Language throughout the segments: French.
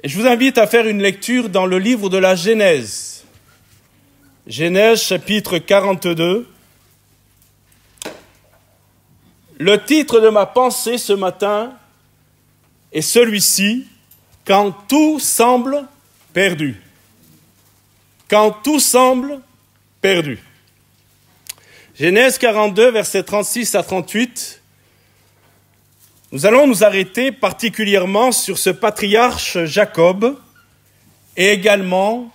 Et je vous invite à faire une lecture dans le livre de la Genèse. Genèse chapitre 42. Le titre de ma pensée ce matin est celui-ci, « Quand tout semble perdu ». Quand tout semble perdu. Genèse 42, versets 36 à 38. Nous allons nous arrêter particulièrement sur ce patriarche Jacob et également,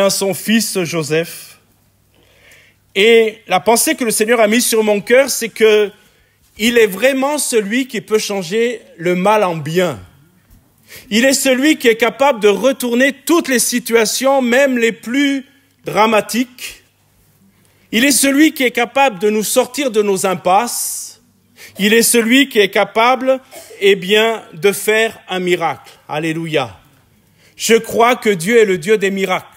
son fils Joseph. Et la pensée que le Seigneur a mise sur mon cœur, c'est que il est vraiment celui qui peut changer le mal en bien. Il est celui qui est capable de retourner toutes les situations, même les plus dramatiques. Il est celui qui est capable de nous sortir de nos impasses. Il est celui qui est capable, de faire un miracle. Alléluia. Je crois que Dieu est le Dieu des miracles.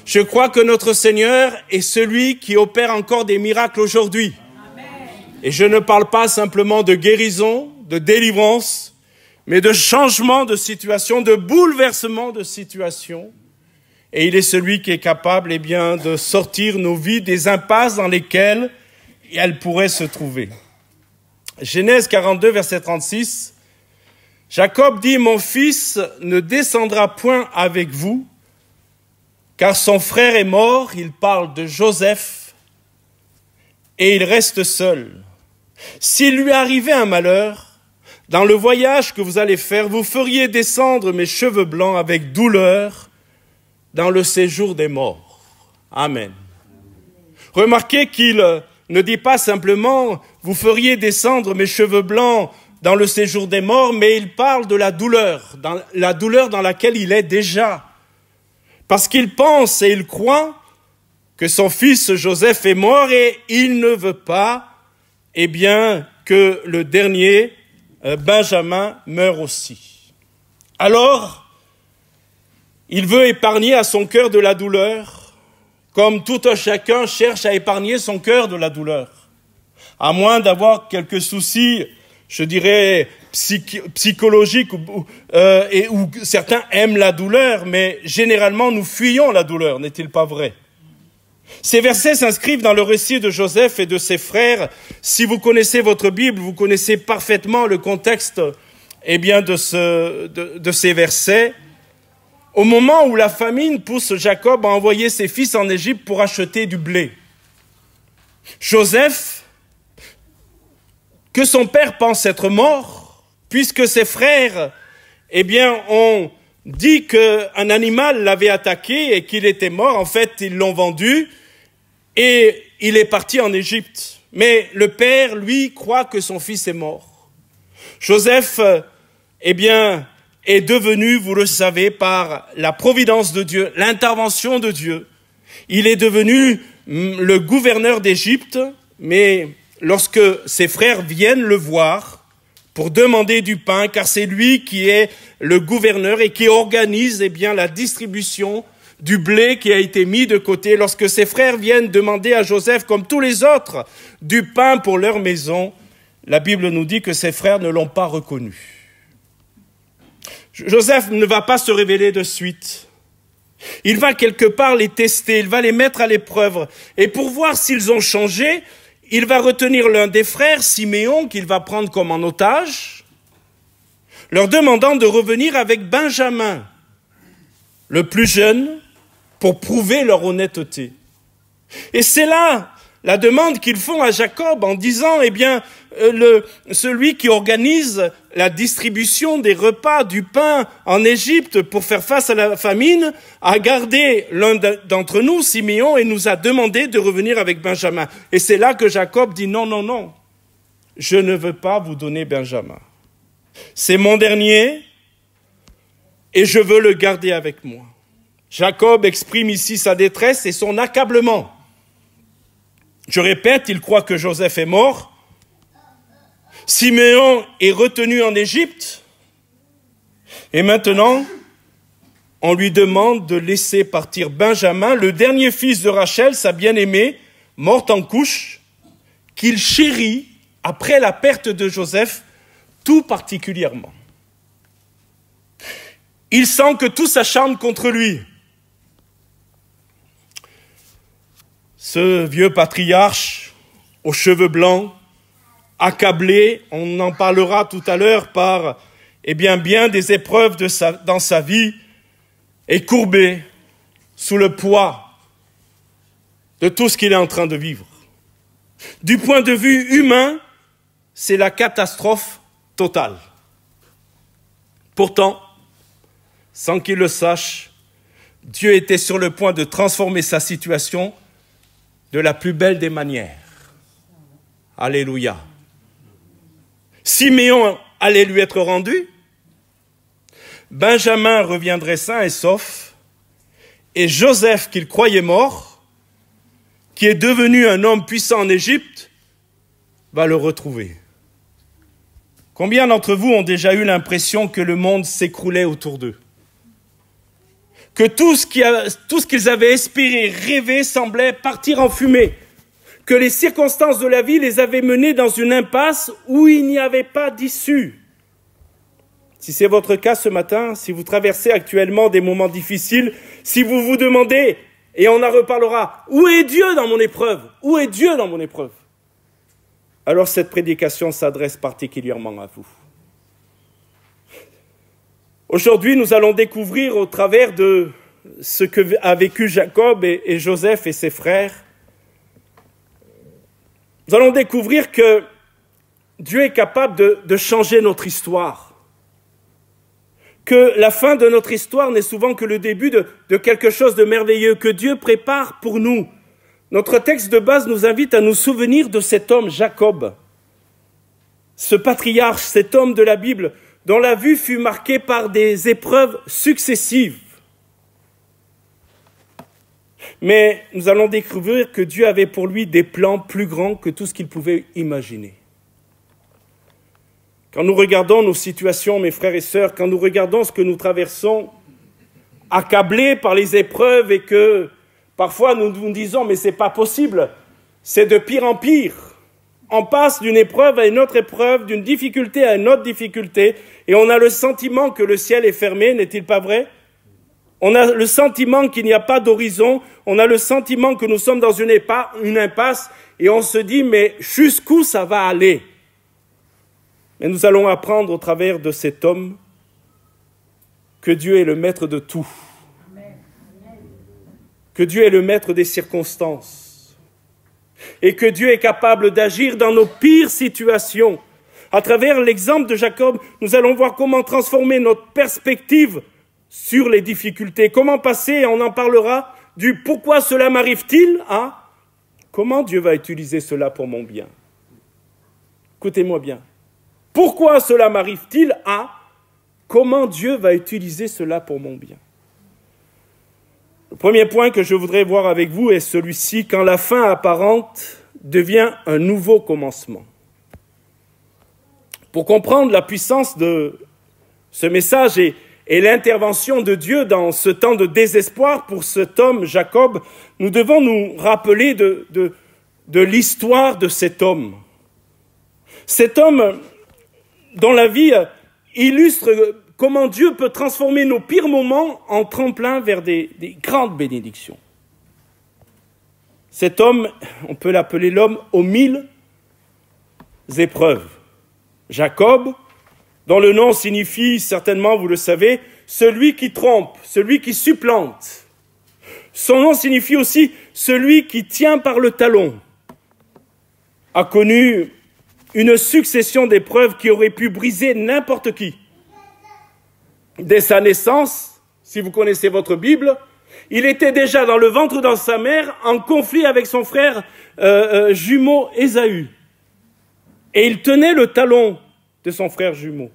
Je crois que notre Seigneur est celui qui opère encore des miracles aujourd'hui. Et je ne parle pas simplement de guérison, de délivrance, mais de changement de situation, de bouleversement de situation. Et il est celui qui est capable, de sortir nos vies des impasses dans lesquelles elles pourraient se trouver. Genèse 42, verset 36. Jacob dit, « Mon fils ne descendra point avec vous, car son frère est mort. » Il parle de Joseph, et il reste seul. « S'il lui arrivait un malheur, dans le voyage que vous allez faire, vous feriez descendre mes cheveux blancs avec douleur dans le séjour des morts. » Amen. Remarquez qu'il ne dit pas simplement « vous feriez descendre mes cheveux blancs dans le séjour des morts », mais il parle de la douleur dans laquelle il est déjà. Parce qu'il pense et il croit que son fils Joseph est mort et il ne veut pas, que le dernier, Benjamin, meure aussi. Alors, il veut épargner à son cœur de la douleur, comme tout un chacun cherche à épargner son cœur de la douleur. À moins d'avoir quelques soucis, je dirais, psychologiques, où certains aiment la douleur, mais généralement nous fuyons la douleur, n'est-il pas vrai? Ces versets s'inscrivent dans le récit de Joseph et de ses frères. Si vous connaissez votre Bible, vous connaissez parfaitement le contexte, de ces versets. Au moment où la famine pousse Jacob à envoyer ses fils en Égypte pour acheter du blé. Joseph, que son père pense être mort, puisque ses frères, ont dit qu'un animal l'avait attaqué et qu'il était mort. En fait, ils l'ont vendu et il est parti en Égypte. Mais le père, lui, croit que son fils est mort. Joseph, est devenu, vous le savez, par la providence de Dieu, l'intervention de Dieu. Il est devenu le gouverneur d'Égypte, mais lorsque ses frères viennent le voir pour demander du pain, car c'est lui qui est le gouverneur et qui organise la distribution du blé qui a été mis de côté. Lorsque ses frères viennent demander à Joseph, comme tous les autres, du pain pour leur maison, la Bible nous dit que ses frères ne l'ont pas reconnu. Joseph ne va pas se révéler de suite. Il va quelque part les tester, il va les mettre à l'épreuve. Et pour voir s'ils ont changé, il va retenir l'un des frères, Siméon, qu'il va prendre comme en otage, leur demandant de revenir avec Benjamin, le plus jeune, pour prouver leur honnêteté. Et c'est là la demande qu'ils font à Jacob en disant, celui qui organise la distribution des repas, du pain en Égypte pour faire face à la famine, a gardé l'un d'entre nous, Siméon, et nous a demandé de revenir avec Benjamin. Et c'est là que Jacob dit non, je ne veux pas vous donner Benjamin. C'est mon dernier et je veux le garder avec moi. Jacob exprime ici sa détresse et son accablement. Je répète, il croit que Joseph est mort. Siméon est retenu en Égypte. Et maintenant, on lui demande de laisser partir Benjamin, le dernier fils de Rachel, sa bien-aimée, morte en couche, qu'il chérit après la perte de Joseph tout particulièrement. il sent que tout s'acharne contre lui. Ce vieux patriarche aux cheveux blancs, accablé, on en parlera tout à l'heure, par bien des épreuves dans sa vie, est courbé sous le poids de tout ce qu'il est en train de vivre. Du point de vue humain, c'est la catastrophe totale. Pourtant, sans qu'il le sache, Dieu était sur le point de transformer sa situation de la plus belle des manières. Alléluia. Siméon allait lui être rendu, Benjamin reviendrait sain et sauf, et Joseph, qu'il croyait mort, qui est devenu un homme puissant en Égypte, va le retrouver. Combien d'entre vous ont déjà eu l'impression que le monde s'écroulait autour d'eux? Que tout ce qu'ils avaient espéré, rêvé, semblait partir en fumée? Que les circonstances de la vie les avaient menés dans une impasse où il n'y avait pas d'issue? Si c'est votre cas ce matin, si vous traversez actuellement des moments difficiles, si vous vous demandez, et on en reparlera, où est Dieu dans mon épreuve? Où est Dieu dans mon épreuve? Alors cette prédication s'adresse particulièrement à vous. Aujourd'hui, nous allons découvrir au travers de ce qu'a vécu Jacob et Joseph et ses frères, nous allons découvrir que Dieu est capable de changer notre histoire. Que la fin de notre histoire n'est souvent que le début de quelque chose de merveilleux que Dieu prépare pour nous. Notre texte de base nous invite à nous souvenir de cet homme, Jacob, ce patriarche, cet homme de la Bible, dont la vue fut marquée par des épreuves successives. Mais nous allons découvrir que Dieu avait pour lui des plans plus grands que tout ce qu'il pouvait imaginer. Quand nous regardons nos situations, mes frères et sœurs, quand nous regardons ce que nous traversons, accablés par les épreuves et que parfois nous nous disons « mais c'est pas possible », c'est de pire en pire. On passe d'une épreuve à une autre épreuve, d'une difficulté à une autre difficulté, et on a le sentiment que le ciel est fermé, n'est-il pas vrai? On a le sentiment qu'il n'y a pas d'horizon, on a le sentiment que nous sommes dans une impasse, et on se dit, mais jusqu'où ça va aller? Mais nous allons apprendre au travers de cet homme que Dieu est le maître de tout, que Dieu est le maître des circonstances, et que Dieu est capable d'agir dans nos pires situations. À travers l'exemple de Jacob, nous allons voir comment transformer notre perspective sur les difficultés. Comment passer, on en parlera, du « pourquoi cela m'arrive-t-il » à « comment Dieu va utiliser cela pour mon bien ». Écoutez-moi bien. Pourquoi cela m'arrive-t-il à « comment Dieu va utiliser cela pour mon bien ». Le premier point que je voudrais voir avec vous est celui-ci, quand la fin apparente devient un nouveau commencement. Pour comprendre la puissance de ce message et l'intervention de Dieu dans ce temps de désespoir pour cet homme, Jacob, nous devons nous rappeler de l'histoire de cet homme. Cet homme dont la vie illustre comment Dieu peut transformer nos pires moments en tremplin vers des grandes bénédictions. Cet homme, on peut l'appeler l'homme aux 1000 épreuves. Jacob, dont le nom signifie, certainement vous le savez, celui qui trompe, celui qui supplante. Son nom signifie aussi celui qui tient par le talon. A connu une succession d'épreuves qui auraient pu briser n'importe qui. Dès sa naissance, si vous connaissez votre Bible, il était déjà dans le ventre de sa mère en conflit avec son frère jumeau Ésaü. Et il tenait le talon de son frère jumeau.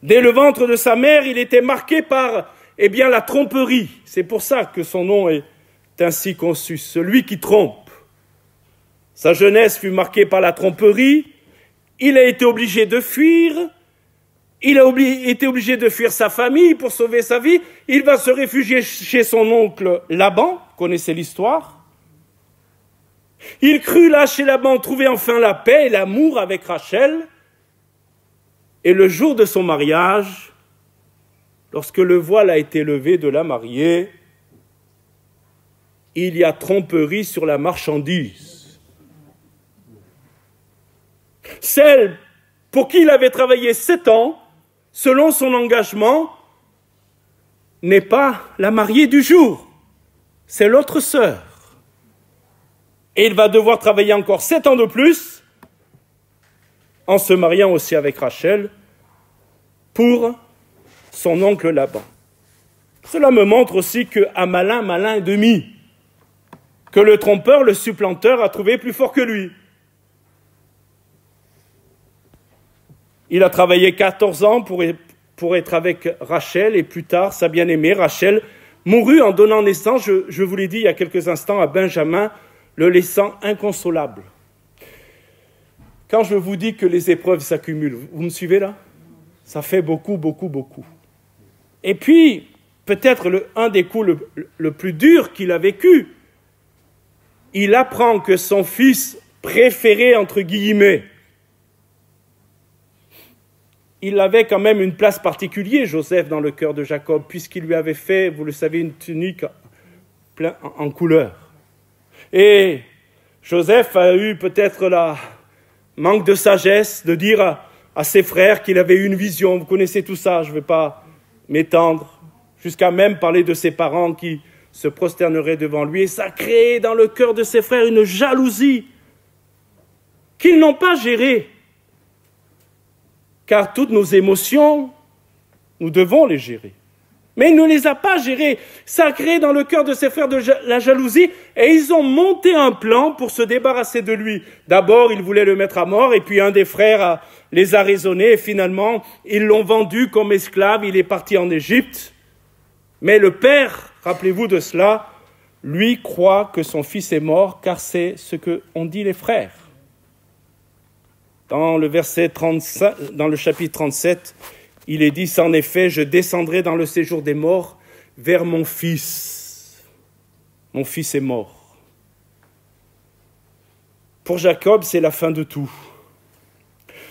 Dès le ventre de sa mère, il était marqué par la tromperie. C'est pour ça que son nom est ainsi conçu, celui qui trompe. Sa jeunesse fut marquée par la tromperie. Il a été obligé de fuir. Il a été obligé de fuir sa famille pour sauver sa vie. Il va se réfugier chez son oncle Laban. Vous connaissez l'histoire. Il crut là chez Laban trouver enfin la paix et l'amour avec Rachel. Et le jour de son mariage, lorsque le voile a été levé de la mariée, il y a tromperie sur la marchandise. Celle pour qui il avait travaillé 7 ans, selon son engagement, n'est pas la mariée du jour, c'est l'autre sœur. Et il va devoir travailler encore 7 ans de plus, en se mariant aussi avec Rachel, pour son oncle Laban. Cela me montre aussi qu'un malin, malin et demi, que le trompeur, le supplanteur, a trouvé plus fort que lui. Il a travaillé 14 ans pour être avec Rachel, et plus tard, sa bien-aimée Rachel mourut en donnant naissance, je vous l'ai dit il y a quelques instants, à Benjamin, le laissant inconsolable. Quand je vous dis que les épreuves s'accumulent, vous me suivez là? Ça fait beaucoup, beaucoup, beaucoup. Et puis, peut-être un des coups le plus dur qu'il a vécu, il apprend que son fils préféré, entre guillemets, il avait quand même une place particulière, Joseph, dans le cœur de Jacob, puisqu'il lui avait fait, vous le savez, une tunique en couleur. Et Joseph a eu peut-être la manque de sagesse de dire à ses frères qu'il avait eu une vision. Vous connaissez tout ça, je ne vais pas m'étendre, jusqu'à même parler de ses parents qui se prosterneraient devant lui. Et ça a créé dans le cœur de ses frères une jalousie qu'ils n'ont pas gérée. Car toutes nos émotions, nous devons les gérer. Mais il ne les a pas gérées. Ça a créé dans le cœur de ses frères de la jalousie, et ils ont monté un plan pour se débarrasser de lui. D'abord, ils voulaient le mettre à mort, et puis un des frères les a raisonnés, et finalement, ils l'ont vendu comme esclave, il est parti en Égypte. Mais le père, rappelez-vous de cela, lui croit que son fils est mort, car c'est ce qu'ont dit les frères. Dans le chapitre 37, il est dit, en effet, je descendrai dans le séjour des morts vers mon fils. Mon fils est mort. Pour Jacob, c'est la fin de tout.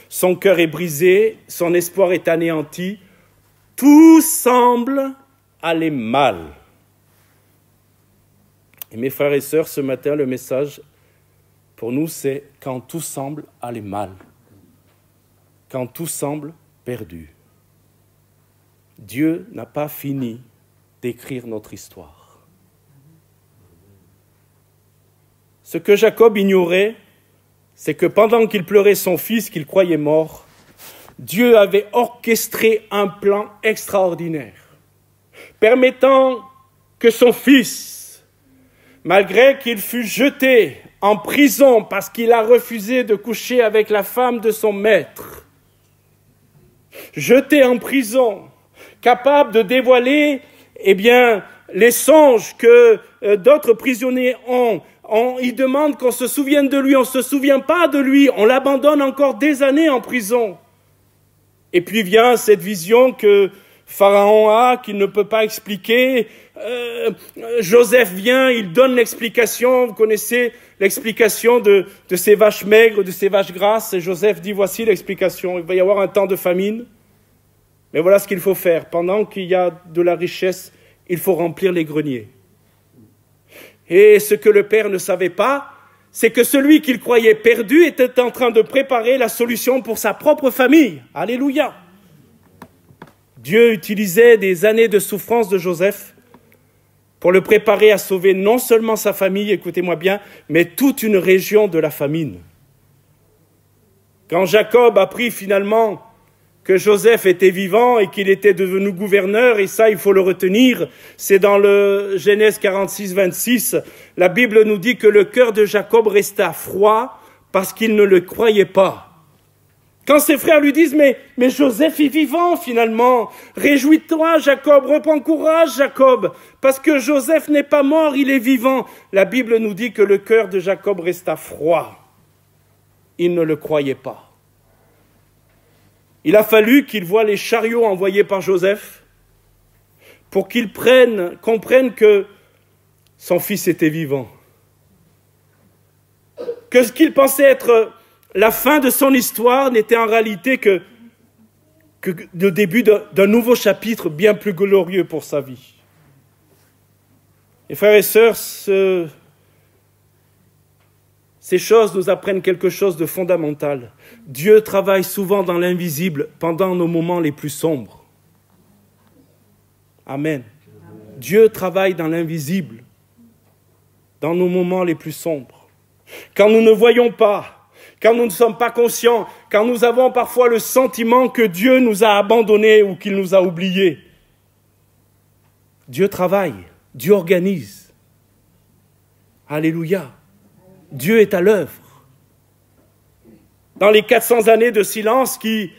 Son cœur est brisé, son espoir est anéanti. Tout semble aller mal. Et mes frères et sœurs, ce matin, le message pour nous, c'est quand tout semble aller mal. Quand tout semble perdu. Dieu n'a pas fini d'écrire notre histoire. Ce que Jacob ignorait, c'est que pendant qu'il pleurait son fils qu'il croyait mort, Dieu avait orchestré un plan extraordinaire, permettant que son fils, malgré qu'il fût jeté en prison parce qu'il a refusé de coucher avec la femme de son maître, jeté en prison, capable de dévoiler les songes que d'autres prisonniers ont. Ils demandent qu'on se souvienne de lui, on ne se souvient pas de lui, on l'abandonne encore des années en prison. Et puis vient cette vision que Pharaon a, qu'il ne peut pas expliquer. Joseph vient, il donne l'explication, vous connaissez l'explication de ces vaches maigres, de ces vaches grasses, et Joseph dit, voici l'explication, il va y avoir un temps de famine, mais voilà ce qu'il faut faire, pendant qu'il y a de la richesse, il faut remplir les greniers. Et ce que le père ne savait pas, c'est que celui qu'il croyait perdu était en train de préparer la solution pour sa propre famille. Alléluia! Dieu utilisait des années de souffrance de Joseph pour le préparer à sauver non seulement sa famille, écoutez-moi bien, mais toute une région de la famine. Quand Jacob apprit finalement que Joseph était vivant et qu'il était devenu gouverneur, et ça il faut le retenir, c'est dans le Genèse 46, 26, la Bible nous dit que le cœur de Jacob resta froid parce qu'il ne le croyait pas. Quand ses frères lui disent, mais Joseph est vivant finalement, réjouis-toi Jacob, reprends courage Jacob, parce que Joseph n'est pas mort, il est vivant. La Bible nous dit que le cœur de Jacob resta froid. Il ne le croyait pas. Il a fallu qu'il voie les chariots envoyés par Joseph pour qu'il comprenne que son fils était vivant. Que ce qu'il pensait être la fin de son histoire n'était en réalité que que le début d'un nouveau chapitre bien plus glorieux pour sa vie. Et frères et sœurs, ces choses nous apprennent quelque chose de fondamental. Dieu travaille souvent dans l'invisible pendant nos moments les plus sombres. Amen. Dieu travaille dans l'invisible, dans nos moments les plus sombres. Quand nous ne voyons pas, quand nous ne sommes pas conscients, quand nous avons parfois le sentiment que Dieu nous a abandonnés ou qu'il nous a oubliés. Dieu travaille, Dieu organise. Alléluia. Dieu est à l'œuvre. Dans les 400 années de silence qui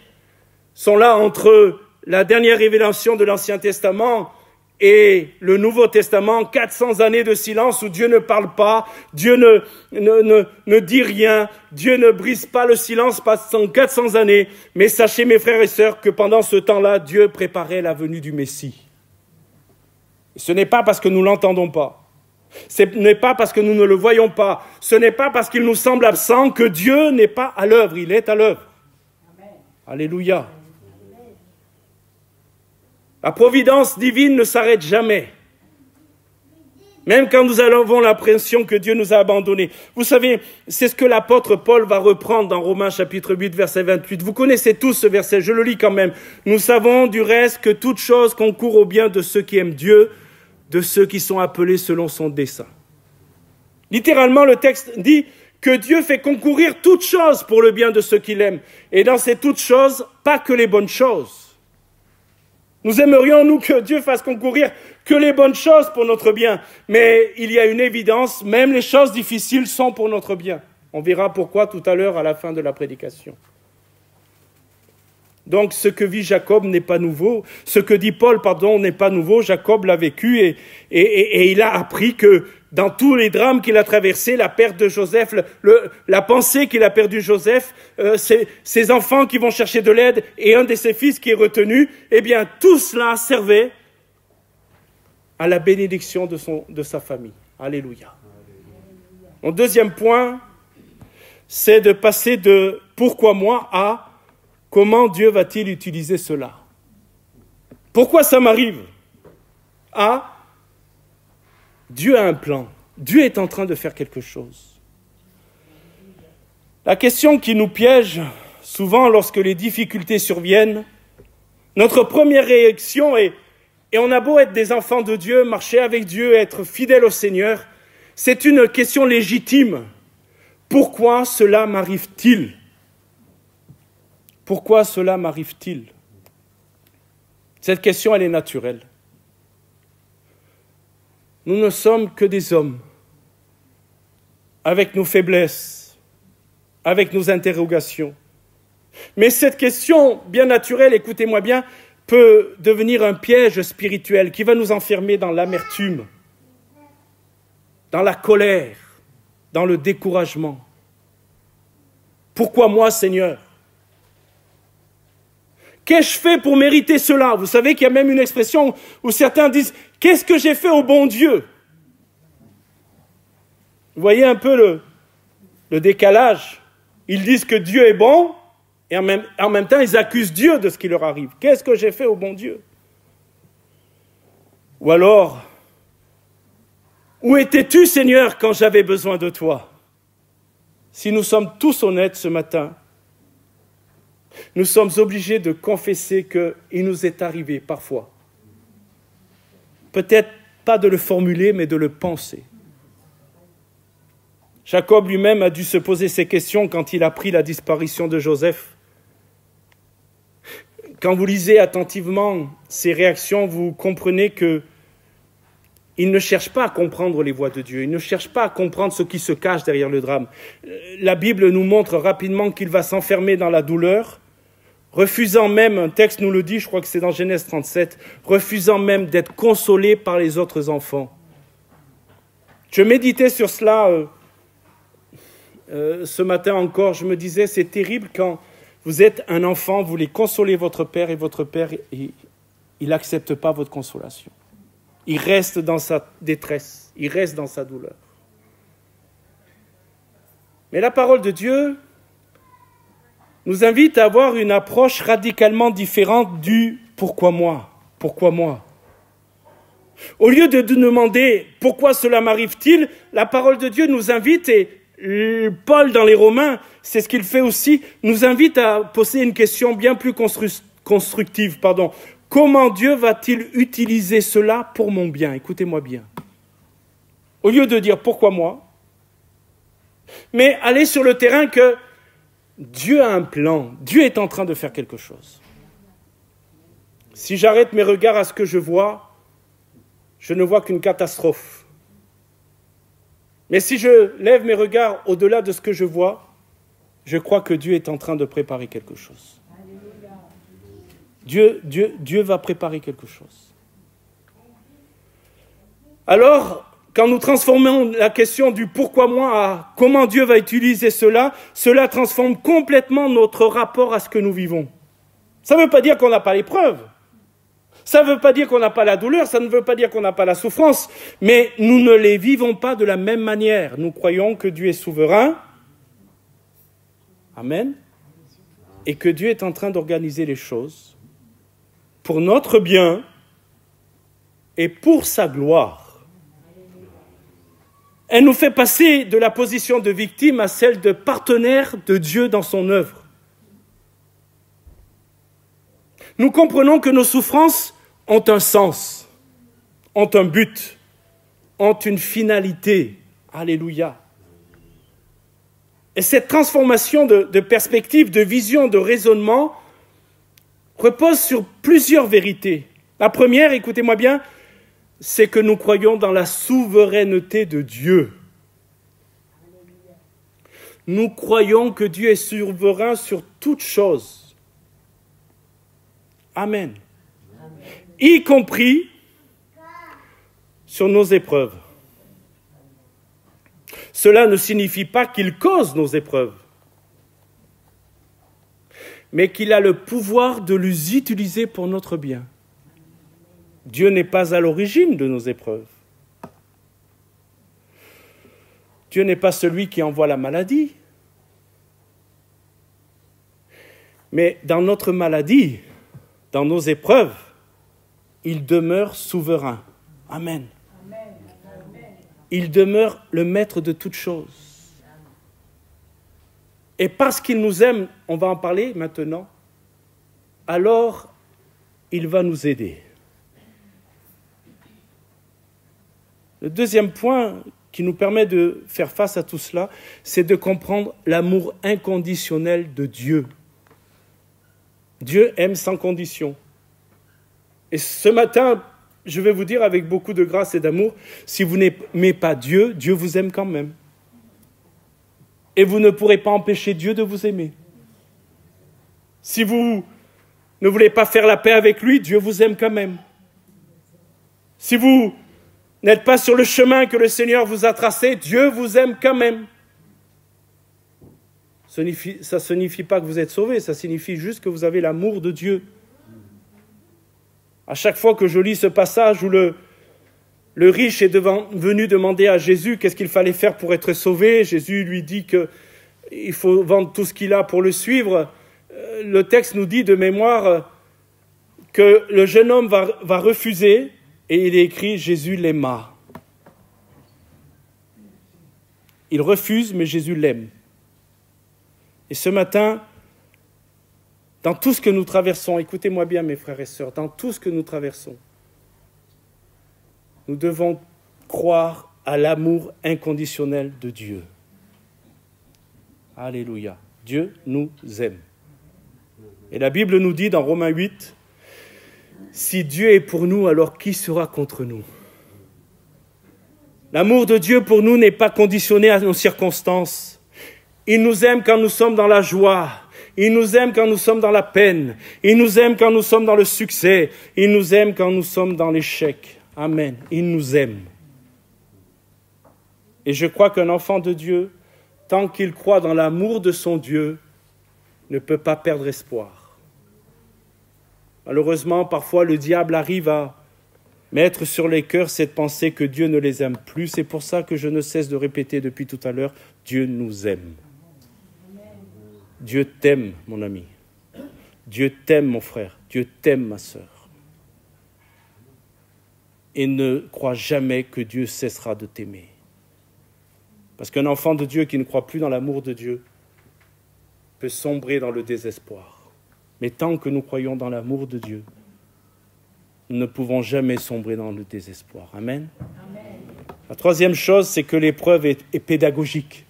sont là entre la dernière révélation de l'Ancien Testament et le Nouveau Testament, 400 années de silence où Dieu ne parle pas, Dieu ne dit rien, Dieu ne brise pas le silence pendant 400 années. Mais sachez, mes frères et sœurs, que pendant ce temps-là, Dieu préparait la venue du Messie. Et ce n'est pas parce que nous ne l'entendons pas. Ce n'est pas parce que nous ne le voyons pas. Ce n'est pas parce qu'il nous semble absent que Dieu n'est pas à l'œuvre. Il est à l'œuvre. Amen. Alléluia. La providence divine ne s'arrête jamais. Même quand nous avons l'impression que Dieu nous a abandonnés. Vous savez, c'est ce que l'apôtre Paul va reprendre dans Romains chapitre 8, verset 28. Vous connaissez tous ce verset, je le lis quand même. Nous savons du reste que toute chose concourt au bien de ceux qui aiment Dieu, de ceux qui sont appelés selon son dessein. Littéralement, le texte dit que Dieu fait concourir toutes choses pour le bien de ceux qui l'aiment. Et dans ces toutes choses, pas que les bonnes choses. Nous aimerions, nous, que Dieu fasse concourir que les bonnes choses pour notre bien. Mais il y a une évidence, même les choses difficiles sont pour notre bien. On verra pourquoi tout à l'heure à la fin de la prédication. Donc, ce que vit Jacob n'est pas nouveau. Ce que dit Paul, n'est pas nouveau. Jacob l'a vécu et il a appris que dans tous les drames qu'il a traversés, la perte de Joseph, la pensée qu'il a perdu Joseph, ses enfants qui vont chercher de l'aide et un de ses fils qui est retenu, eh bien, tout cela servait à la bénédiction de sa famille. Alléluia. Mon deuxième point, c'est de passer de « pourquoi moi » à « comment Dieu va-t-il utiliser cela ?» Pourquoi ça m'arrive ? À « Dieu a un plan. Dieu est en train de faire quelque chose. » La question qui nous piège souvent lorsque les difficultés surviennent, notre première réaction est, et on a beau être des enfants de Dieu, marcher avec Dieu, être fidèles au Seigneur, c'est une question légitime. Pourquoi cela m'arrive-t-il ? Pourquoi cela m'arrive-t-il ? Cette question, elle est naturelle. Nous ne sommes que des hommes, avec nos faiblesses, avec nos interrogations. Mais cette question, bien naturelle, écoutez-moi bien, peut devenir un piège spirituel qui va nous enfermer dans l'amertume, dans la colère, dans le découragement. Pourquoi moi, Seigneur ? Qu'ai-je fait pour mériter cela ? Vous savez qu'il y a même une expression où certains disent « Qu'est-ce que j'ai fait au bon Dieu ?» Vous voyez un peu le décalage. Ils disent que Dieu est bon et en même temps ils accusent Dieu de ce qui leur arrive. Qu'est-ce que j'ai fait au bon Dieu ? Ou alors, où étais-tu, Seigneur, quand j'avais besoin de toi ? Si nous sommes tous honnêtes ce matin, nous sommes obligés de confesser qu'il nous est arrivé parfois. Peut-être pas de le formuler, mais de le penser. Jacob lui-même a dû se poser ces questions quand il a appris la disparition de Joseph. Quand vous lisez attentivement ses réactions, vous comprenez qu'il ne cherche pas à comprendre les voies de Dieu. Il ne cherche pas à comprendre ce qui se cache derrière le drame. La Bible nous montre rapidement qu'il va s'enfermer dans la douleur, refusant même, un texte nous le dit, je crois que c'est dans Genèse 37, refusant même d'être consolé par les autres enfants. Je méditais sur cela ce matin encore. Je me disais, c'est terrible quand vous êtes un enfant, vous voulez consoler votre père et votre père, il n'accepte pas votre consolation. Il reste dans sa détresse, il reste dans sa douleur. Mais la parole de Dieu nous invite à avoir une approche radicalement différente du « pourquoi moi ?» Pourquoi moi? Au lieu de nous demander « pourquoi cela m'arrive-t-il ?», la parole de Dieu nous invite, et Paul dans les Romains, c'est ce qu'il fait aussi, nous invite à poser une question bien plus constructive. Comment Dieu va-t-il utiliser cela pour mon bien? Écoutez-moi bien. Au lieu de dire « pourquoi moi ?», mais aller sur le terrain que Dieu a un plan, Dieu est en train de faire quelque chose. Si j'arrête mes regards à ce que je vois, je ne vois qu'une catastrophe. Mais si je lève mes regards au-delà de ce que je vois, je crois que Dieu est en train de préparer quelque chose. Dieu va préparer quelque chose. Alors, quand nous transformons la question du « pourquoi moi » à « comment Dieu va utiliser cela », cela transforme complètement notre rapport à ce que nous vivons. Ça ne veut pas dire qu'on n'a pas l'épreuve. Ça ne veut pas dire qu'on n'a pas la douleur, ça ne veut pas dire qu'on n'a pas la souffrance, mais nous ne les vivons pas de la même manière. Nous croyons que Dieu est souverain. Amen. Et que Dieu est en train d'organiser les choses pour notre bien et pour sa gloire. Elle nous fait passer de la position de victime à celle de partenaire de Dieu dans son œuvre. Nous comprenons que nos souffrances ont un sens, ont un but, ont une finalité. Alléluia. Et cette transformation de perspective, de vision, de raisonnement repose sur plusieurs vérités. La première, écoutez-moi bien, c'est que nous croyons dans la souveraineté de Dieu. Nous croyons que Dieu est souverain sur toutes choses. Amen. Y compris sur nos épreuves. Cela ne signifie pas qu'il cause nos épreuves, mais qu'il a le pouvoir de les utiliser pour notre bien. Dieu n'est pas à l'origine de nos épreuves. Dieu n'est pas celui qui envoie la maladie. Mais dans notre maladie, dans nos épreuves, il demeure souverain. Amen. Il demeure le maître de toutes choses. Et parce qu'il nous aime, on va en parler maintenant, alors il va nous aider. Le deuxième point qui nous permet de faire face à tout cela, c'est de comprendre l'amour inconditionnel de Dieu. Dieu aime sans condition. Et ce matin, je vais vous dire avec beaucoup de grâce et d'amour, si vous n'aimez pas Dieu, Dieu vous aime quand même. Et vous ne pourrez pas empêcher Dieu de vous aimer. Si vous ne voulez pas faire la paix avec lui, Dieu vous aime quand même. Si vous n'êtes pas sur le chemin que le Seigneur vous a tracé, Dieu vous aime quand même. Ça ne signifie pas que vous êtes sauvés, ça signifie juste que vous avez l'amour de Dieu. À chaque fois que je lis ce passage où le riche est venu demander à Jésus qu'est-ce qu'il fallait faire pour être sauvé, Jésus lui dit qu'il faut vendre tout ce qu'il a pour le suivre. Le texte nous dit de mémoire que le jeune homme va refuser, et il est écrit « Jésus l'aima ». Il refuse, mais Jésus l'aime. Et ce matin, dans tout ce que nous traversons, écoutez-moi bien mes frères et sœurs, dans tout ce que nous traversons, nous devons croire à l'amour inconditionnel de Dieu. Alléluia. Dieu nous aime. Et la Bible nous dit dans Romains 8, « Si Dieu est pour nous, alors qui sera contre nous ?» L'amour de Dieu pour nous n'est pas conditionné à nos circonstances. Il nous aime quand nous sommes dans la joie. Il nous aime quand nous sommes dans la peine. Il nous aime quand nous sommes dans le succès. Il nous aime quand nous sommes dans l'échec. Amen. Il nous aime. Et je crois qu'un enfant de Dieu, tant qu'il croit dans l'amour de son Dieu, ne peut pas perdre espoir. Malheureusement, parfois, le diable arrive à mettre sur les cœurs cette pensée que Dieu ne les aime plus. C'est pour ça que je ne cesse de répéter depuis tout à l'heure, Dieu nous aime. Dieu t'aime, mon ami. Dieu t'aime, mon frère. Dieu t'aime, ma sœur. Et ne crois jamais que Dieu cessera de t'aimer. Parce qu'un enfant de Dieu qui ne croit plus dans l'amour de Dieu peut sombrer dans le désespoir. Mais tant que nous croyons dans l'amour de Dieu, nous ne pouvons jamais sombrer dans le désespoir. Amen. Amen. La troisième chose, c'est que l'épreuve est pédagogique.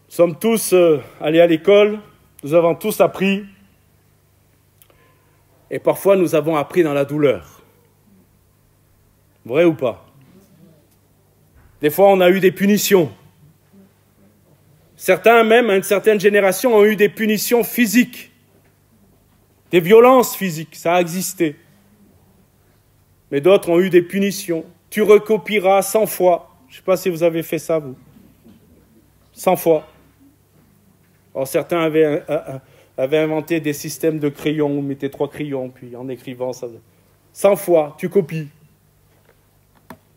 Nous sommes tous allés à l'école, nous avons tous appris, et parfois nous avons appris dans la douleur. Vrai ou pas? Des fois, on a eu des punitions. Certains, même, à une certaine génération, ont eu des punitions physiques. Des violences physiques, ça a existé. Mais d'autres ont eu des punitions. Tu recopieras 100 fois. Je ne sais pas si vous avez fait ça, vous. 100 fois. Alors, certains avaient inventé des systèmes de crayons. On mettait 3 crayons, puis en écrivant ça. 100 fois, tu copies.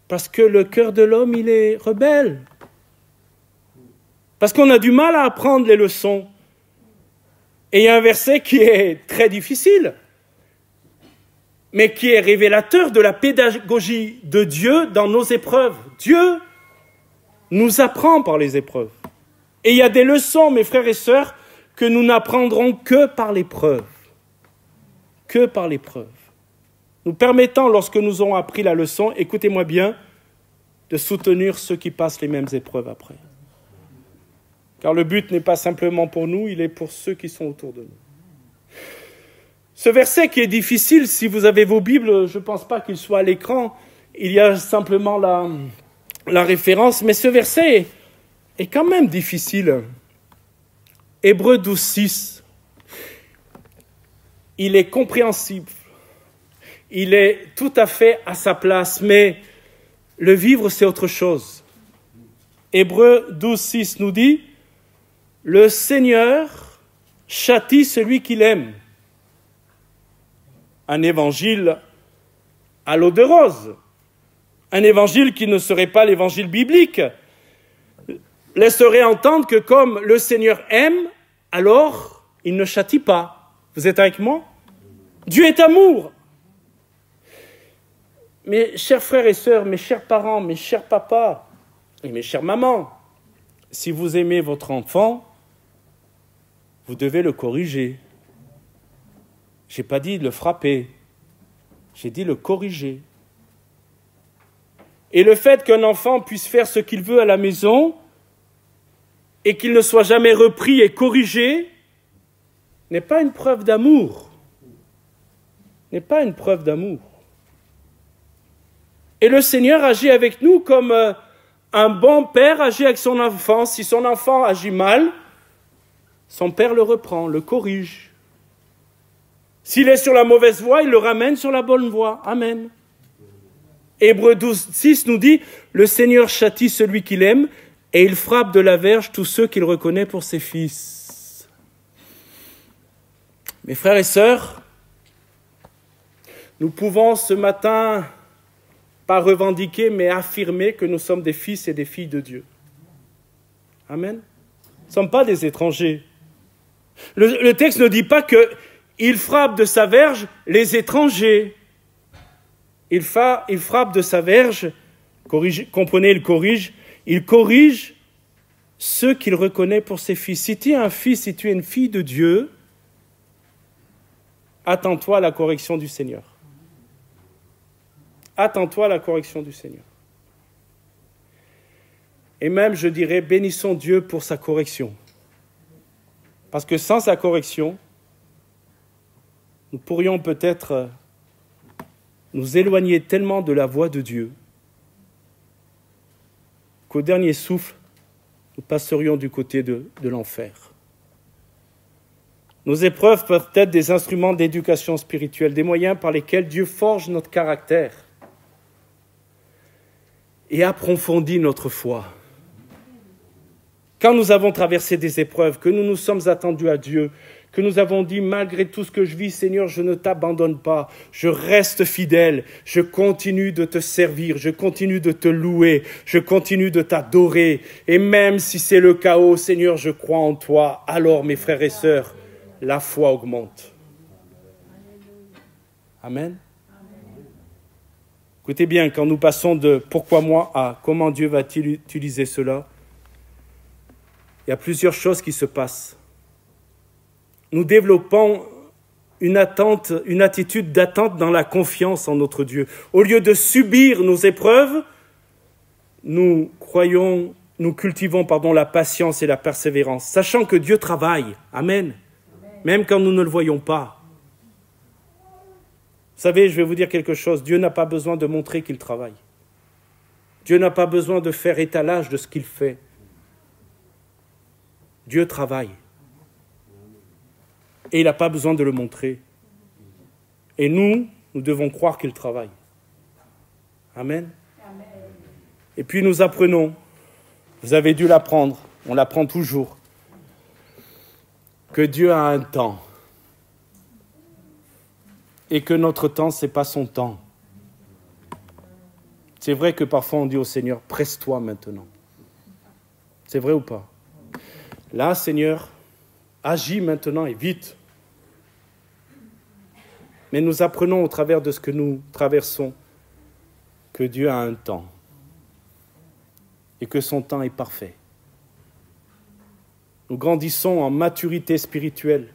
Parce que le cœur de l'homme, il est rebelle. Parce qu'on a du mal à apprendre les leçons. Et il y a un verset qui est très difficile, mais qui est révélateur de la pédagogie de Dieu dans nos épreuves. Dieu nous apprend par les épreuves. Et il y a des leçons, mes frères et sœurs, que nous n'apprendrons que par l'épreuve. Que par l'épreuve. Nous permettant, lorsque nous aurons appris la leçon, écoutez-moi bien, de soutenir ceux qui passent les mêmes épreuves après. Car le but n'est pas simplement pour nous, il est pour ceux qui sont autour de nous. Ce verset qui est difficile, si vous avez vos Bibles, je ne pense pas qu'il soit à l'écran, il y a simplement la référence, mais ce verset est quand même difficile. Hébreux 12, 6. Il est compréhensible. Il est tout à fait à sa place, mais le vivre, c'est autre chose. Hébreux 12, 6 nous dit « Le Seigneur châtie celui qu'il aime ». Un évangile à l'eau de rose. Un évangile qui ne serait pas l'évangile biblique. Laisserait entendre que comme le Seigneur aime, alors il ne châtie pas. Vous êtes avec moi? Dieu est amour. Mes chers frères et sœurs, mes chers parents, mes chers papas et mes chères mamans, si vous aimez votre enfant, vous devez le corriger. Je n'ai pas dit de le frapper, j'ai dit le corriger. Et le fait qu'un enfant puisse faire ce qu'il veut à la maison et qu'il ne soit jamais repris et corrigé n'est pas une preuve d'amour. N'est pas une preuve d'amour. Et le Seigneur agit avec nous comme un bon père agit avec son enfant. Si son enfant agit mal, son père le reprend, le corrige. S'il est sur la mauvaise voie, il le ramène sur la bonne voie. Amen. Hébreux 12, 6 nous dit « Le Seigneur châtie celui qu'il aime et il frappe de la verge tous ceux qu'il reconnaît pour ses fils. » Mes frères et sœurs, nous pouvons ce matin pas revendiquer, mais affirmer que nous sommes des fils et des filles de Dieu. Amen. Nous ne sommes pas des étrangers. Le texte ne dit pas qu'il frappe de sa verge les étrangers. Il frappe de sa verge, comprenez, il corrige ceux qu'il reconnaît pour ses fils. Si tu es un fils, si tu es une fille de Dieu, attends-toi à la correction du Seigneur. Attends-toi à la correction du Seigneur. Et même, je dirais, bénissons Dieu pour sa correction. Parce que sans sa correction, nous pourrions peut-être nous éloigner tellement de la voie de Dieu qu'au dernier souffle, nous passerions du côté de l'enfer. Nos épreuves peuvent être des instruments d'éducation spirituelle, des moyens par lesquels Dieu forge notre caractère et approfondit notre foi. Quand nous avons traversé des épreuves, que nous nous sommes attendus à Dieu, que nous avons dit, malgré tout ce que je vis, Seigneur, je ne t'abandonne pas, je reste fidèle, je continue de te servir, je continue de te louer, je continue de t'adorer. Et même si c'est le chaos, Seigneur, je crois en toi. Alors, mes frères et sœurs, la foi augmente. Amen. Écoutez bien, quand nous passons de « pourquoi moi » à « comment Dieu va-t-il utiliser cela ?» il y a plusieurs choses qui se passent. Nous développons une attitude d'attente dans la confiance en notre Dieu. Au lieu de subir nos épreuves, nous cultivons la patience et la persévérance, sachant que Dieu travaille. Amen. Même quand nous ne le voyons pas. Vous savez, je vais vous dire quelque chose. Dieu n'a pas besoin de montrer qu'il travaille. Dieu n'a pas besoin de faire étalage de ce qu'il fait. Dieu travaille. Et il n'a pas besoin de le montrer. Et nous devons croire qu'il travaille. Amen. Amen. Et puis nous apprenons, vous avez dû l'apprendre, on l'apprend toujours, que Dieu a un temps. Et que notre temps, ce n'est pas son temps. C'est vrai que parfois on dit au Seigneur, presse-toi maintenant. C'est vrai ou pas? Là, Seigneur, agis maintenant et vite. Mais nous apprenons au travers de ce que nous traversons que Dieu a un temps et que son temps est parfait. Nous grandissons en maturité spirituelle.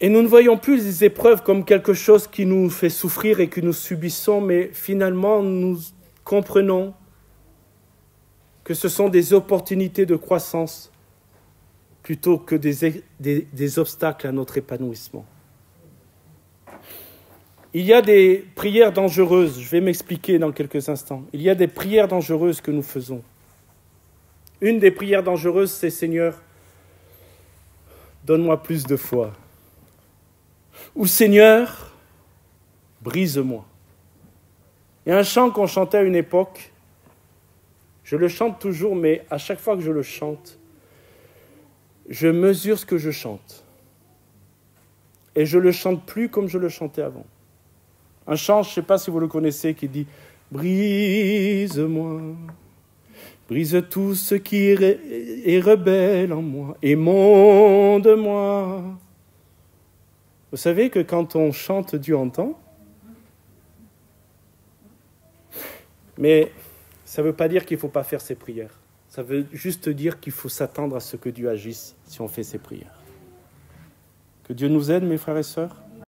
Et nous ne voyons plus les épreuves comme quelque chose qui nous fait souffrir et que nous subissons, mais finalement nous comprenons que ce sont des opportunités de croissance plutôt que des obstacles à notre épanouissement. Il y a des prières dangereuses, je vais m'expliquer dans quelques instants. Il y a des prières dangereuses que nous faisons. Une des prières dangereuses, c'est « Seigneur, donne-moi plus de foi ». Ou « Seigneur, brise-moi ». Il y a un chant qu'on chantait à une époque. Je le chante toujours, mais à chaque fois que je le chante, je mesure ce que je chante. Et je ne le chante plus comme je le chantais avant. Un chant, je ne sais pas si vous le connaissez, qui dit « Brise-moi, brise tout ce qui est rebelle en moi, et monte-moi. » Vous savez que quand on chante, Dieu entend. Mais ça ne veut pas dire qu'il ne faut pas faire ses prières. Ça veut juste dire qu'il faut s'attendre à ce que Dieu agisse si on fait ses prières. Que Dieu nous aide, mes frères et sœurs.